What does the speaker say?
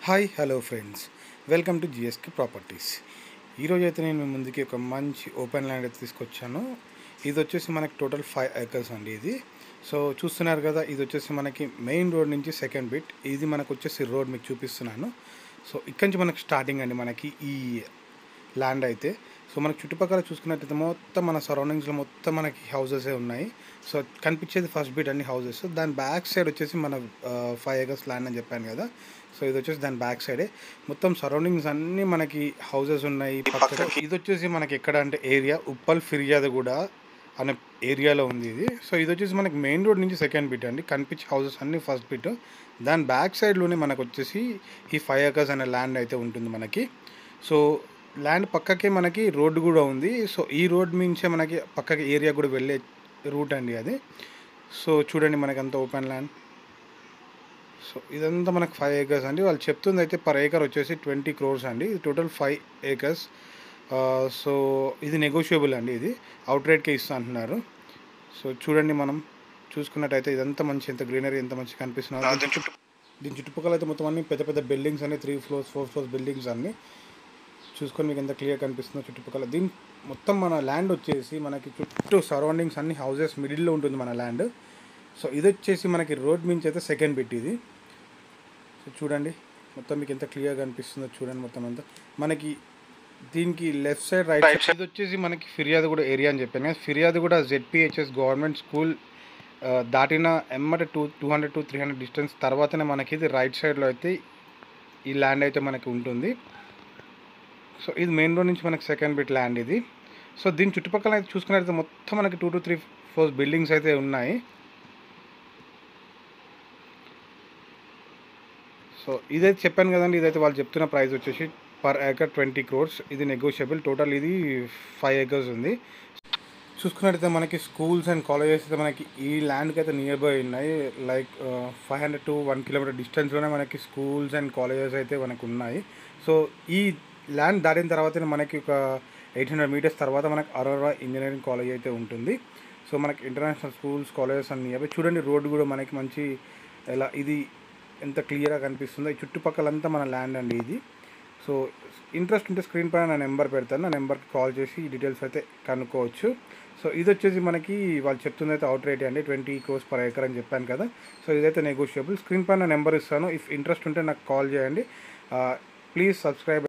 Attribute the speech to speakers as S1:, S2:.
S1: Hi hello friends, welcome to GSK properties. ఈరోజు అయితే నేను మీ ముందుకి ఒక మంచి ఓపెన్ ల్యాండ్ అయితే తీసుకొచ్చాను. ఇది వచ్చేసి మనకి టోటల్ 5 acres అండి. ఇది సో చూస్తున్నారు కదా, ఇది వచ్చేసి మనకి మెయిన్ రోడ్ నుంచి సెకండ్ బిట్. ఇది మనకు వచ్చేసి రోడ్ మీకు చూపిస్తున్నాను. సో ఇక్కడి నుంచి మనకి స్టార్టింగ్ అండి మనకి ఈ ల్యాండ్ అయితే. సో మనకి చుట్టుపక్కల చూసుకున్నట్టయితే మొత్తం మన సరౌండింగ్స్లో మొత్తం మనకి హౌసెసే ఉన్నాయి. సో కనిపించేది ఫస్ట్ బిట్ అన్ని హౌసెస్. దాని బ్యాక్ సైడ్ వచ్చేసి మన 5 acres ల్యాండ్ అని చెప్పాను కదా. సో ఇది వచ్చేసి దాని బ్యాక్ సైడే మొత్తం సరౌండింగ్స్ అన్నీ మనకి హౌసెస్ ఉన్నాయి. పక్కన ఇది వచ్చేసి మనకి ఎక్కడ అంటే ఏరియా ఉప్పల్ ఫిర్యాదుగూడ అనే ఏరియాలో ఉంది ఇది. సో ఇది వచ్చేసి మనకి మెయిన్ రోడ్ నుంచి సెకండ్ బిట్ అండి. కనిపించే హౌసెస్ అన్నీ ఫస్ట్ బిట్. దాని బ్యాక్ సైడ్లోనే మనకు వచ్చేసి ఈ 5 acres అనే ల్యాండ్ అయితే ఉంటుంది మనకి. సో ల్యాండ్ పక్కకే మనకి రోడ్డు కూడా ఉంది. సో ఈ రోడ్ నుంచే మనకి పక్కకి ఏరియా కూడా వెళ్ళే రూట్ అండి అది. సో చూడండి మనకి అంత ఓపెన్ ల్యాండ్. సో ఇదంతా మనకు 5 acres అండి. వాళ్ళు చెప్తుంది అయితే పర్ ఏకర్ వచ్చేసి 20 crores అండి. ఇది టోటల్ 5 acres. సో ఇది నెగోషియబుల్ అండి. ఇది అవుట్ రేట్కే ఇస్తా అంటున్నారు. సో చూడండి మనం చూసుకున్నట్టయితే ఇదంతా మంచి ఎంత గ్రీనరీ ఎంత మంచిగా కనిపిస్తున్నారు. దీని చుట్టుపక్కల అయితే మొత్తం అన్ని పెద్ద పెద్ద బిల్డింగ్స్ అన్ని 3 floors 4 floors బిల్డింగ్స్ అన్ని చూసుకొని మీకు ఎంత క్లియర్ కనిపిస్తుందో చుట్టుపక్కల. దీని మొత్తం మన ల్యాండ్ వచ్చేసి మనకి చుట్టూ సరౌండింగ్స్ అన్ని హౌసెస్ మిడిల్లో ఉంటుంది మన ల్యాండ్. సో ఇది వచ్చేసి మనకి రోడ్ నుంచి అయితే సెకండ్ బిట్ ఇది. సో చూడండి మొత్తం మీకు ఎంత క్లియర్ కనిపిస్తుందో చూడండి. మొత్తం అంతా మనకి దీనికి లెఫ్ట్ సైడ్ రైట్ సైడ్ ఇది వచ్చేసి మనకి ఫిర్యాదుగూడ ఏరియా అని చెప్పాను. ఫిర్యాదుగూడ ZPHS గవర్నమెంట్ స్కూల్ దాటిన ఎమ్మట 200 to 300 డిస్టెన్స్ తర్వాతనే మనకి ఇది రైట్ సైడ్లో అయితే ఈ ల్యాండ్ అయితే మనకి ఉంటుంది. సో ఇది మెయిన్ రోడ్ నుంచి మనకి సెకండ్ బిట్ ల్యాండ్ ఇది. సో దీని చుట్టుపక్కల అయితే చూసుకున్నట్లయితే మొత్తం మనకి 2 to 3 floors బిల్డింగ్స్ అయితే ఉన్నాయి. సో ఇదైతే చెప్పాను కదండి. ఇదైతే వాళ్ళు చెప్తున్న ప్రైస్ వచ్చేసి పర్ ఏకర్ 20 crores. ఇది నెగోషియబుల్. టోటల్ ఇది 5 acres ఉంది. చూసుకున్నట్టయితే మనకి స్కూల్స్ అండ్ కాలేజెస్ అయితే మనకి ఈ ల్యాండ్కి అయితే నియర్ బై ఉన్నాయి. లైక్ 500 to 1 kilometer డిస్టెన్స్లోనే మనకి స్కూల్స్ అండ్ కాలేజెస్ అయితే మనకు ఉన్నాయి. సో ఈ ల్యాండ్ దాటిన తర్వాతనే మనకి ఒక 800 meters తర్వాత మనకి అరోరా ఇంజనీరింగ్ కాలేజ్ అయితే ఉంటుంది. సో మనకి ఇంటర్నేషనల్ స్కూల్స్ కాలేజెస్ అన్నీ అవి చూడండి. రోడ్డు కూడా మనకి మంచి ఎలా ఇది ఎంత క్లియర్గా కనిపిస్తుందో. ఈ చుట్టుపక్కలంతా మన ల్యాండ్ అండి ఇది. సో ఇంట్రెస్ట్ ఉంటే స్క్రీన్ పైన నా నెంబర్ పెడతాను. నా నెంబర్కి కాల్ చేసి ఈ డీటెయిల్స్ అయితే కనుక్కోవచ్చు. సో ఇది వచ్చేసి మనకి వాళ్ళు చెప్తుంది అయితే అవుట్ రేట్ అండి 20 crores per acre అని చెప్పాను కదా. సో ఇదైతే నెగోషియబుల్. స్క్రీన్ పైన నెంబర్ ఇస్తాను. ఇఫ్ ఇంట్రెస్ట్ ఉంటే నాకు కాల్ చేయండి. Please subscribe.